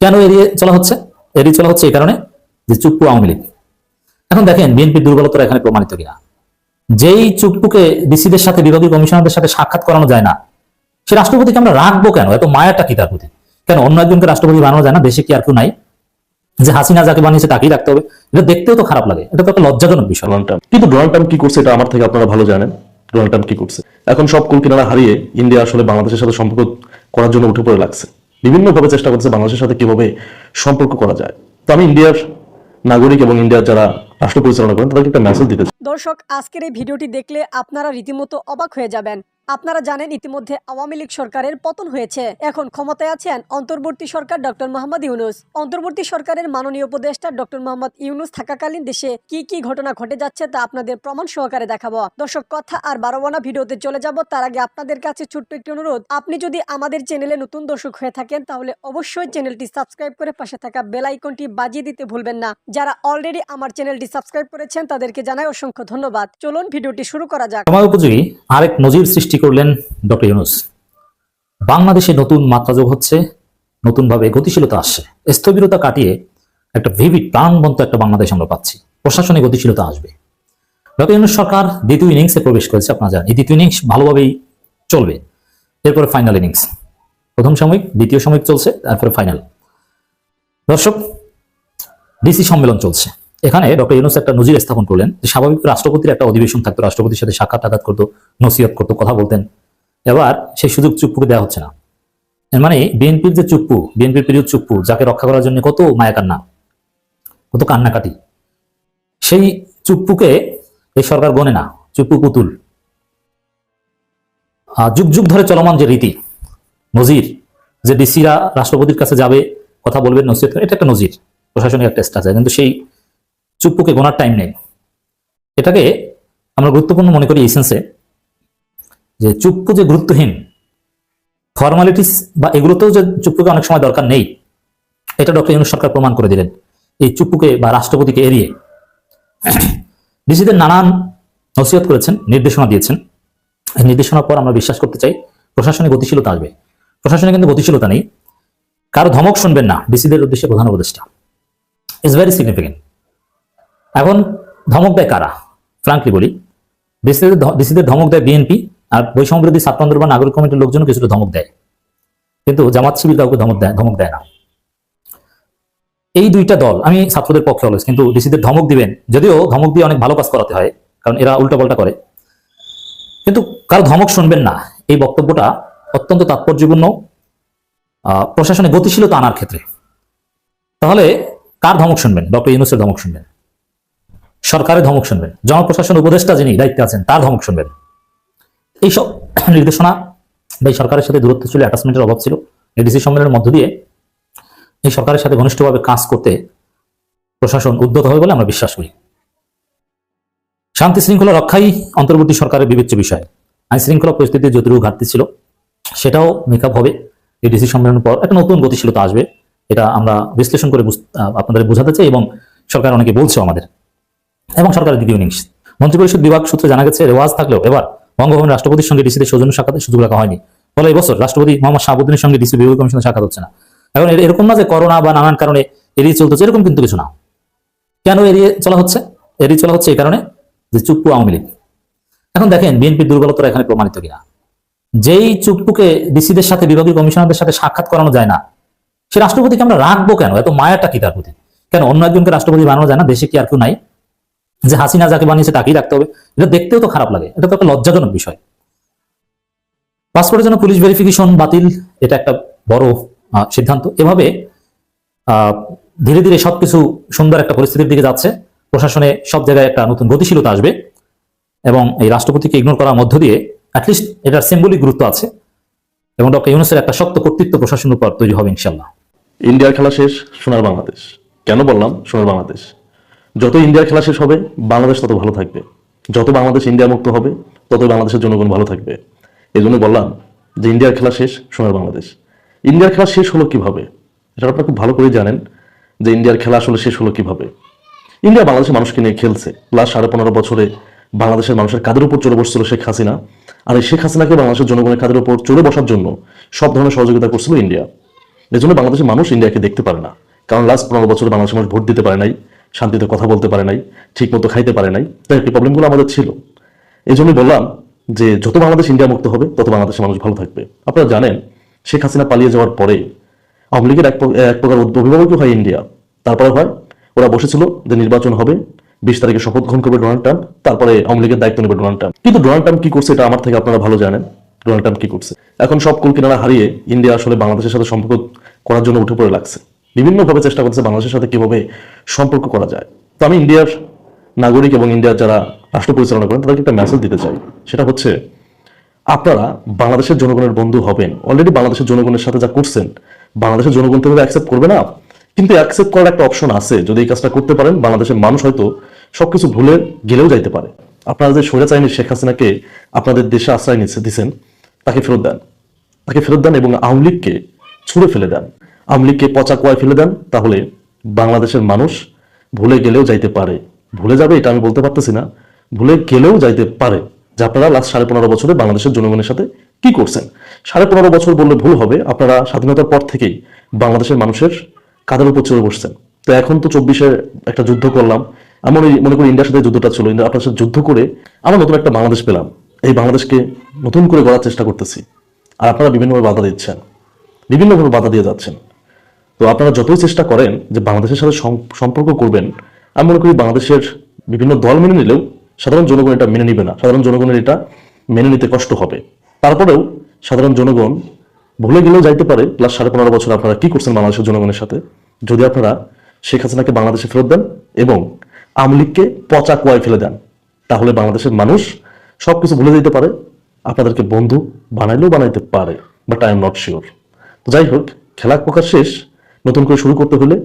কেন এড়িয়ে চলা হচ্ছে এই কারণে যে চুপ্পু আওয়ামী লীগ। এখন দেখেন বিএনপির দুর্বলতা এখানে প্রমাণিত কিনা। যেই চুপ্পুকে ডিসিদের সাথে, বিভাগীয় কমিশনারদের সাথে সাক্ষাৎ করানো যায় না, সে রাষ্ট্রপতিকে আমরা রাখবো কেন? এত মায়াটা কি তার প্রতি? কেন অন্য একজনকে রাষ্ট্রপতি বানানো যায় না? দেশে কি আর কেউ নাই যে হাসিনা যাকে বানিয়েছে তাকেই রাখতে হবে? এটা দেখতেও তো খারাপ লাগে, এটা তো একটা লজ্জাজনক বিষয়। কিন্তু ডোনাল্ড ট্রাম্প কি করছে এটা আমার থেকে আপনারা ভালো জানেন। ডোনাল্ড ট্রাম্প কি করছে? এখন সব কুল কিনারা হারিয়ে ইন্ডিয়া আসলে বাংলাদেশের সাথে সম্পর্ক করার জন্য উঠে পড়ে লাগছে, বিভিন্নভাবে চেষ্টা করছে বাংলাদেশের সাথে কিভাবে সম্পর্ক করা যায়। তো আমি ইন্ডিয়ার নাগরিক এবং ইন্ডিয়ার যারা রাষ্ট্র পরিচালনা করেন তাদেরকে একটা মেসেজ দিতে চাই। দর্শক, আজকের এই ভিডিওটি দেখলে আপনারা রীতিমতো অবাক হয়ে যাবেন। আপনারা জানেন ইতিমধ্যে আওয়ামী লীগ সরকারের পতন হয়েছে। এখন ক্ষমতায় আছেন অন্তর্বর্তী সরকার ডক্টর মোহাম্মদ ইউনূস। অন্তর্বর্তী সরকারের মাননীয় উপদেষ্টা ডক্টর মোহাম্মদ ইউনূস থাকাকালীন দেশে কি কি ঘটনা ঘটে যাচ্ছে তা আপনাদের প্রমাণ সহকারে দেখাবো। দর্শক, কথা আর বাড়াবো না, ভিডিওতে চলে যাব। তার আগে আপনাদের কাছে ছোট্ট একটি অনুরোধ, আপনি যদি আমাদের চ্যানেলে নতুন দর্শক হয়ে থাকেন তাহলে অবশ্যই চ্যানেলটি সাবস্ক্রাইব করে পাশে থাকা বেল আইকনটি বাজিয়ে দিতে ভুলবেন না। যারা অলরেডি আমার চ্যানেলটি সাবস্ক্রাইব করেছেন তাদেরকে জানাই অসংখ্য ধন্যবাদ। চলুন ভিডিওটি শুরু করা যাক। সময় উপযোগী আরেক নজির সৃষ্টি করলেন ডক্টর ইউনূস। বাংলাদেশে নতুন মাত্রা যোগ হচ্ছে, নতুনভাবে গতিশীলতা আসছে। স্থবিরতা কাটিয়ে একটা ভিভিড প্রাণবন্ত একটা বাংলাদেশ আমরা পাচ্ছি। প্রশাসনে গতিশীলতা আসবে। ডক্টর ইউনূস সরকার দ্বিতীয় ইনিংসে প্রবেশ করেছে। আপনারা জানেন এই দ্বিতীয় ইনিংস ভালোভাবেই চলবে। এরপরে ফাইনাল ইনিংস, প্রথম সাময়িক, দ্বিতীয় সাময়িক চলছে, তারপরে ফাইনাল। দর্শক, ডিসি সম্মেলন চলছে। এখানে ডক্টর ইউনূস একটা নজির স্থাপন করলেন যে স্বাভাবিক রাষ্ট্রপতির একটা অধিবেশন থাকতো, রাষ্ট্রপতির সাথে সাক্ষাৎ করতো, নসিহত করতো, কথা বলতেন। এবার সেই সুযোগ চুপ্পুকে দেওয়া হচ্ছে না। এর মানে বিএনপির যে চুপ্পু, বিএনপির প্রিয় চুপ্পু, যাকে রক্ষা করার জন্য কত মায়া কান্না, কত কান্নাকাটি, সেই চুপ্পুকে এই সরকার গনে না। চুপ্পু পুতুল। যুগ যুগ ধরে চলমান যে রীতি, নজির, যে ডিসিরা রাষ্ট্রপতির কাছে যাবে, কথা বলবে, নসিহত, এটা একটা নজির, প্রশাসনিক একটা স্ট্রাকচার। কিন্তু সেই চুপ্পুকে গোনার টাইম নেই। এটাকে আমরা গুরুত্বপূর্ণ মনে করি এই সেন্সে যে চুপ্পু যে গুরুত্বহীন, ফর্মালিটিস বা এগুলোতেও যে চুপ্পুকে অনেক সময় দরকার নেই, এটা ডক্টর ইউনূস সরকার প্রমাণ করে দিলেন এই চুপ্পুকে বা রাষ্ট্রপতিকে এড়িয়ে। ডিসিদের নানান নসিহত করেছেন, নির্দেশনা দিয়েছেন। এই নির্দেশনার পর আমরা বিশ্বাস করতে চাই প্রশাসনে গতিশীলতা আসবে। প্রশাসনে কিন্তু গতিশীলতা নেই। কারো ধমক শুনবেন না, ডিসিদের উদ্দেশ্যে প্রধান উপদেষ্টা। Is very significant. এখন ধমক দেয় কারা? ফ্রাঙ্কলি বলি, ডিসিদের ধমক দেয় বিএনপি, আর বৈষম্য বিরোধী ছাত্র আন্দোলন বা নাগরিক কমিটির লোকজন কিছুটা ধমক দেয়, কিন্তু জামাত শিবির কাউকে ধমক দেয় না। এই দুইটা দল, আমি ছাত্রদের পক্ষে অলওয়েজ, কিন্তু ডিসিদের ধমক দিবেন, যদিও ধমক দিয়ে অনেক ভালো কাজ করাতে হয়, কারণ এরা উল্টাপাল্টা করে, কিন্তু কারো ধমক শুনবেন না, এই বক্তব্যটা অত্যন্ত তাৎপর্যপূর্ণ প্রশাসনে গতিশীলতা আনার ক্ষেত্রে। তাহলে কার ধমক শুনবেন? ডক্টর ইউনূসের ধমক শুনবেন, সরকারের ধমক শুনবেন, জনপ্রশাসন উপদেষ্টা যিনি দায়িত্বে আছেন তার ধমক শুনবেন। এইসব নির্দেশনা বা এই সরকারের সাথে দূরত্ব ছিল, অ্যাটাচমেন্টের অভাব ছিল। এই ডিসি সম্মেলনের মধ্য দিয়ে এই সরকারের সাথে ঘনিষ্ঠভাবে কাজ করতে প্রশাসন উদ্যত হবে বলে আমরা বিশ্বাস করি। শান্তি শৃঙ্খলা রক্ষাই অন্তর্বর্তী সরকারের বিবেচ্য বিষয়। আইন শৃঙ্খলা পরিস্থিতির যতটুকু ঘাটতি ছিল সেটাও মেকআপ হবে। এই ডিসি সম্মেলনের পর একটা নতুন গতিশীলতা আসবে, এটা আমরা বিশ্লেষণ করে আপনাদের বোঝাতে চাই, এবং সরকার অনেকে বলছে আমাদের। এবং সরকারের দ্বিতীয় ইনিংস, মন্ত্রিপরিষদ বিভাগ সূত্রে জানা গেছে রেওয়াজ থাকলেও এবার বঙ্গভবনের রাষ্ট্রপতির সঙ্গে ডিসিদের সৌজন্য সাক্ষাতের সুযোগ রাখা হয়নি। ফলে এবছর রাষ্ট্রপতি মোহাম্মদ শাহাবুদ্দিনের সঙ্গে ডিসি বিভাগীয় কমিশনের সাক্ষাৎ হচ্ছে না। এখন এরকম না যে করোনা বা নানান কারণে এড়িয়ে চলতেছে, এরকম কিন্তু কিছু না। কেন এড়িয়ে চলা হচ্ছে এই কারণে যে চুপ্পু আওয়ামী লীগ। এখন দেখেন বিএনপির দুর্বলতা এখানে প্রমাণিত কিনা। যেই চুপ্পুকে ডিসিদের সাথে, বিভাগীয় কমিশনারদের সাথে সাক্ষাৎ করানো যায় না, সে রাষ্ট্রপতিকে আমরা রাখবো কেন? এত মায়াটা কি তার প্রতি? কেন অন্য একজনকে রাষ্ট্রপতি বানানো যায় না? দেশে কি আর কেউ নাই যে হাসিনা যাকে বানিয়েছে তাকেই রাখতে হবে? এটা দেখতেও তো খারাপ লাগে, এটা তো একটা লজ্জাজনক বিষয়। পাসপোর্টের জন্য পুলিশ ভেরিফিকেশন বাতিল, এটা একটা বড় সিদ্ধান্ত। এভাবে ধীরে ধীরে সবকিছু সুন্দর একটা পরিস্থিতির দিকে যাচ্ছে। প্রশাসনে সব জায়গায় একটা নতুন গতিশীলতা আসবে, এবং এই রাষ্ট্রপতিকে ইগনোর করার মধ্য দিয়ে অ্যাটলিস্ট এটার সিম্বলিক গুরুত্ব আছে, এবং ডক্টর ইউনূসের একটা শক্ত কর্তৃত্ব প্রশাসনের উপর তৈরি হবে ইনশাল্লাহ। ইন্ডিয়ার খেলা শেষ, সোনার বাংলাদেশ। কেন বললাম সোনার বাংলাদেশ? যত ইন্ডিয়ার খেলা শেষ হবে বাংলাদেশ তত ভালো থাকবে। যত বাংলাদেশ ইন্ডিয়া মুক্ত হবে ততই বাংলাদেশের জনগণ ভালো থাকবে। এই জন্য বললাম যে ইন্ডিয়ার খেলা শেষ, সোনার বাংলাদেশ। ইন্ডিয়ার খেলা শেষ হলো কিভাবে? এটা আপনারা খুব ভালো করেই জানেন যে ইন্ডিয়ার খেলা আসলে শেষ হলো কিভাবে। ইন্ডিয়া বাংলাদেশের মানুষকে নিয়ে খেলছে। লাস্ট 15.5 বছরে বাংলাদেশের মানুষের কাঁধের উপর চড়ে বসছিল শেখ হাসিনা, আর এই শেখ হাসিনাকে বাংলাদেশের জনগণের কাঁধের উপর চড়ে বসার জন্য সব ধরনের সহযোগিতা করছিল ইন্ডিয়া। এই জন্য বাংলাদেশের মানুষ ইন্ডিয়াকে দেখতে পারে না, কারণ লাস্ট 15 বছরে বাংলাদেশের মানুষ ভোট দিতে পারে নাই, শান্তিতে কথা বলতে পারে নাই, ঠিক মতো খাইতে পারে নাই, তাই এই প্রবলেমগুলো আমাদের ছিল। এই জন্যই বললাম যে যত বাংলাদেশ ইন্ডিয়া মুক্ত হবে তত বাংলাদেশের মানুষ ভালো থাকবে। আপনারা জানেন শেখ হাসিনা পালিয়ে যাওয়ার পরে আওয়ামী লীগের এক প্রকার অভিভাবকই হয় ইন্ডিয়া। তারপরে হয় ওরা বসেছিল যে নির্বাচন হবে, 20 তারিখে শপথ গ্রহণ করবে ডোনাল্ড ট্রাম্প, তারপরে আওয়ামী লীগের দায়িত্ব নেবে ডোনাল্ড ট্রাম্প। কিন্তু ডোনাল্ড ট্রাম্প কি করছে এটা আমার থেকে আপনারা ভালো জানেন। ডোনাল্ড ট্রাম্প কি করছে, এখন সব কুল কিনারা হারিয়ে ইন্ডিয়া আসলে বাংলাদেশের সাথে সম্পর্ক করার জন্য উঠে পড়ে লাগছে, বিভিন্নভাবে চেষ্টা করছে বাংলাদেশের সাথে কিভাবে সম্পর্ক করা যায়। তো আমি ইন্ডিয়ার নাগরিক এবং ইন্ডিয়ার যারা রাষ্ট্র পরিচালনা করেন তাদেরকে একটা মেসেজ দিতে চাই, সেটা হচ্ছে আপনারা বাংলাদেশের জনগণের বন্ধু হবেন। অলরেডি বাংলাদেশের জনগণের সাথে যা করছেন বাংলাদেশের জনগণ তো অ্যাকসেপ্ট করবে না, কিন্তু অ্যাকসেপ্ট করার একটা অপশন আছে। যদি এই কাজটা করতে পারেন বাংলাদেশের মানুষ হয়তো সবকিছু ভুলে গেলেও যাইতে পারে। আপনারা যে স্বৈরাচারী শেখ হাসিনাকে আপনাদের দেশে আশ্রয় দিচ্ছেন তাকে ফেরত দেন, তাকে ফেরত দেন এবং আওয়ামী লীগকে ছুঁড়ে ফেলে দেন, আওয়ামী লীগকে পচা কুয়ায় ফেলে দেন। তাহলে বাংলাদেশের মানুষ ভুলে গেলেও যাইতে পারে, ভুলে যাবে এটা আমি বলতে পারতেছি না, ভুলে গেলেও যাইতে পারে যে আপনারা লাস্ট 15.5 বছরে বাংলাদেশের জনগণের সাথে কি করছেন। 15.5 বছর বললে ভুল হবে, আপনারা স্বাধীনতার পর থেকেই বাংলাদেশের মানুষের কাঁধের উপর চড়ে বসছেন। তো এখন তো 24-এ একটা যুদ্ধ করলাম, আমি মনে করি ইন্ডিয়ার সাথে যুদ্ধটা ছিল, আপনার সাথে যুদ্ধ করে আমরা নতুন একটা বাংলাদেশ পেলাম। এই বাংলাদেশকে নতুন করে গড়ার চেষ্টা করতেছি, আর আপনারা বিভিন্নভাবে বাধা দিচ্ছেন, বিভিন্নভাবে বাধা দিয়ে যাচ্ছেন। তো আপনারা যতই চেষ্টা করেন যে বাংলাদেশের সাথে সম্পর্ক করবেন, আমি মনে করি বাংলাদেশের বিভিন্ন দল মেনে নিলেও সাধারণ জনগণ এটা মেনে নিবে না, সাধারণ জনগণের এটা মেনে নিতে কষ্ট হবে। তারপরেও সাধারণ জনগণ ভুলে গেলেও যাইতে পারে প্লাস 15.5 বছর আপনারা কি করছেন বাংলাদেশের জনগণের সাথে। যদি আপনারা শেখ হাসিনাকে বাংলাদেশে ফেরত দেন এবং আওয়ামী লীগকে পচা কুয়ায় ফেলে দেন, তাহলে বাংলাদেশের মানুষ সবকিছু ভুলে যেতে পারে, আপনাদেরকে বন্ধু বানাইলেও বানাইতে পারে, but I am not sure. তো যাই হোক, খেলা প্রকার শেষ, নতুন করে শুরু করতে হলে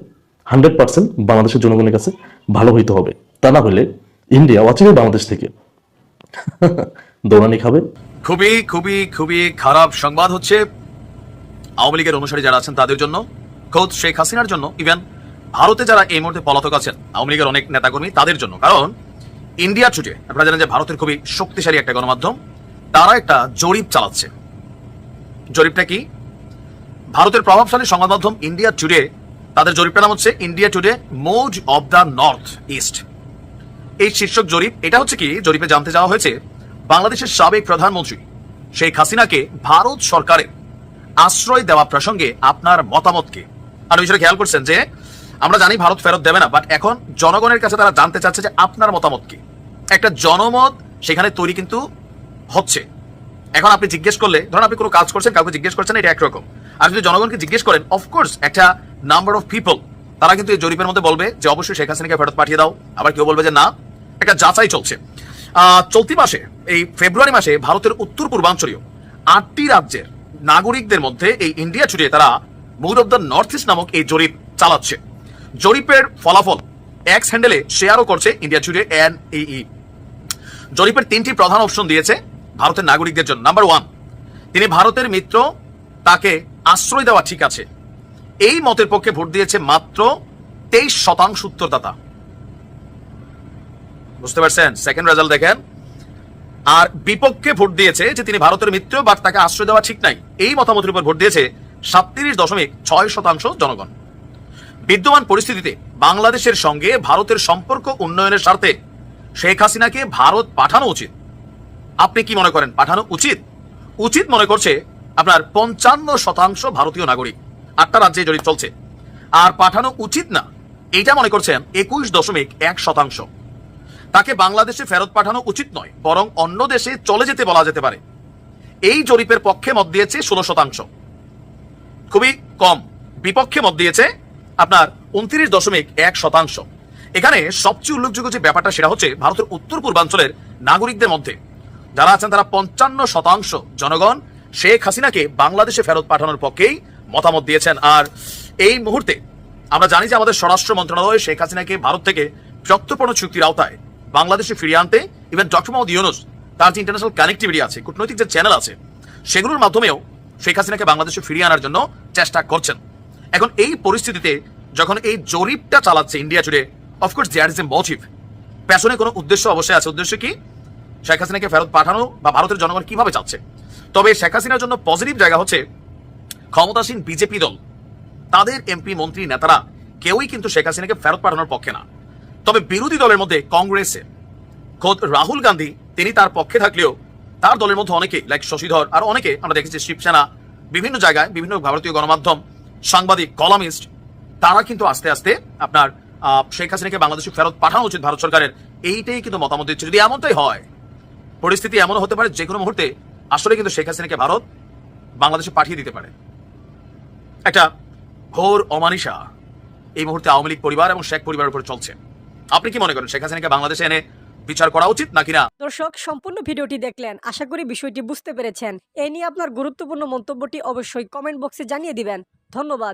100% বাংলাদেশের জনগণের কাছে ভালো হইতে হবে, তা না হলে ইন্ডিয়া ওয়াচিং বাংলাদেশ থেকে দৌড়ানি খাবে। খুবই খুবই খুবই খারাপ সংবাদ হচ্ছে আওয়ামী লীগের অনুসারী যারা আছেন তাদের জন্য, খোদ শেখ হাসিনার জন্য, ইভেন ভারতে যারা এই মুহূর্তে পলাতক আছেন আওয়ামী লীগের অনেক নেতাকর্মী তাদের জন্য। কারণ ইন্ডিয়া টুডে, আপনারা জানেন যে ভারতের খুবই শক্তিশালী একটা গণমাধ্যম, তারা একটা জরিপ চালাচ্ছে। জরিপটা কি? ভারতের প্রভাবশালী সংবাদ মাধ্যম ইন্ডিয়া টুডে, তাদের জরিপটার নাম হচ্ছে India today mode of the North east. এই শীর্ষক জরিপ, এটা হচ্ছে কি, জরিপে জানতে যাওয়া হয়েছে বাংলাদেশের সাবেক প্রধানমন্ত্রী শেখ হাসিনাকে ভারত সরকারের আশ্রয় দেওয়া প্রসঙ্গে আপনার মতামত কি। আর বিষয়টা খেয়াল করছেন যে আমরা জানি ভারত ফেরত দেবে না, বাট এখন জনগণের কাছে তারা জানতে চাচ্ছে যে আপনার মতামত কি। একটা জনমত সেখানে তৈরি কিন্তু হচ্ছে। এখন আপনি জিজ্ঞেস করলে, ধরুন আপনি কোনো কাজ করছেন, কাউকে জিজ্ঞেস করছেন, এটা একরকম। আর যদি জনগণকে জিজ্ঞেস করেন, অফকোর্স একটা নাম্বার অফ পিপল তারা কিন্তু এই জরিপের মধ্যে বলবে যে অবশ্যই শেখ হাসিনাকে ফেরত পাঠিয়ে দাও, আবার কেউ বলবে যে না। একটা যাচাই চলছে। চলতি মাসে, এই ফেব্রুয়ারি মাসে ভারতের উত্তর পূর্বাঞ্চলীয় 8টি রাজ্যের নাগরিকদের মধ্যে এই ইন্ডিয়া টুডে তারা mood of the North East নামক এই জরিপ চালাচ্ছে। জরিপের ফলাফল এক্স হ্যান্ডেলে শেয়ারও করছে ইন্ডিয়া টুডে NEE। জরিপের 3টি প্রধান অপশন দিয়েছে ভারতের নাগরিকদের জন্য। নাম্বার 1, তিনি ভারতের মিত্র, তাকে আশ্রয় দেওয়া ঠিক আছে। এই মতের পক্ষে ভোট দিয়েছে মাত্র 23% উত্তরদাতা। বুঝতে পারছেন? সেকেন্ড রেজাল্ট দেখেন। আর বিপক্ষে ভোট দিয়েছে যে তিনি ভারতের মিত্র বাট তাকে আশ্রয় দেওয়া ঠিক নাই, এই মতামতের উপর ভোট দিয়েছে 37.6% জনগণ। বিদ্যমান পরিস্থিতিতে বাংলাদেশের সঙ্গে ভারতের সম্পর্ক উন্নয়নের স্বার্থে শেখ হাসিনাকে ভারত পাঠানো উচিত। আপনি কি মনে করেন পাঠানো উচিত? উচিত মনে করছে আপনার 55% ভারতীয় নাগরিক, 8টা রাজ্যে জরিপ চলছে। আর পাঠানো উচিত না এইটা মনে করছেন 21.1%। তাকে বাংলাদেশে ফেরত পাঠানো উচিত নয়, বরং অন্য দেশে চলে যেতে বলা যেতে পারে। এই জরিপের পক্ষে মত দিয়েছে 16%, খুবই কম। বিপক্ষে মত দিয়েছে আপনার 29.1%। এখানে সবচেয়ে উল্লেখযোগ্য যে ব্যাপারটা সেটা হচ্ছে ভারতের উত্তর পূর্বাঞ্চলের নাগরিকদের মধ্যে যারা আছেন তারা 55% জনগণ শেখ হাসিনাকে বাংলাদেশে ফেরত পাঠানোর পক্ষেই মতামত দিয়েছেন। আর এই মুহূর্তে আমরা জানি যে আমাদের স্বরাষ্ট্র মন্ত্রণালয় শেখ হাসিনাকে ভারত থেকে চুক্তিপূর্ণ চুক্তির আওতায় বাংলাদেশে ফিরিয়ে আনতে, ইভেন ডক্টর মোহাম্মদ ইউনূস তার যে ইন্টারন্যাশনাল কানেক্টিভিটি আছে, কূটনৈতিক যে চ্যানেল আছে, সেগুলোর মাধ্যমেও শেখ হাসিনাকে বাংলাদেশে ফিরিয়ে আনার জন্য চেষ্টা করছেন। এখন এই পরিস্থিতিতে যখন এই জরিপটা চালাচ্ছে India Today, of course there is a motive, পেছনে কোনো উদ্দেশ্য অবশ্যই আছে। উদ্দেশ্য কি? শেখ হাসিনাকে ফেরত পাঠানো বা ভারতের জনগণ কিভাবে চাচ্ছে। তবে শেখ হাসিনার জন্য পজিটিভ জায়গা হচ্ছে ক্ষমতাসীন বিজেপি দল তাদের এমপি মন্ত্রী নেতারা কেউই কিন্তু শেখ হাসিনাকে ফেরত পাঠানোর পক্ষে না। তবে বিরোধী দলের মধ্যে কংগ্রেসে খোদ রাহুল গান্ধী তিনি তার পক্ষে থাকলেও তার দলের মধ্যে অনেকে লাইক শশীধর আর অনেকে আমরা দেখেছি শিবসেনা, বিভিন্ন জায়গায় বিভিন্ন ভারতীয় গণমাধ্যম, সাংবাদিক, কলামিস্ট, তারা কিন্তু আস্তে আস্তে আপনার শেখ হাসিনাকে বাংলাদেশে ফেরত পাঠানো উচিত ভারত সরকারের, এইটাই কিন্তু মতামত দিচ্ছে। যদি এমনটাই হয়, পরিস্থিতি এমনও হতে পারে যে কোনো মুহূর্তে আসলে কিন্তু শেখ হাসিনাকে ভারত বাংলাদেশে পাঠিয়ে দিতে পারে। একটা ঘোর অমানিসা এই মুহূর্তে আওয়ামী লীগ পরিবার এবং শেখ পরিবারের উপর চলছে। আপনি কি মনে করেন শেখ হাসিনাকে বাংলাদেশে এনে বিচার করা উচিত নাকি না? দর্শক, সম্পূর্ণ ভিডিওটি দেখলেন, আশা করি বিষয়টি বুঝতে পেরেছেন। এই নিয়ে আপনার গুরুত্বপূর্ণ মন্তব্যটি অবশ্যই কমেন্ট বক্সে জানিয়ে দিবেন। ধন্যবাদ।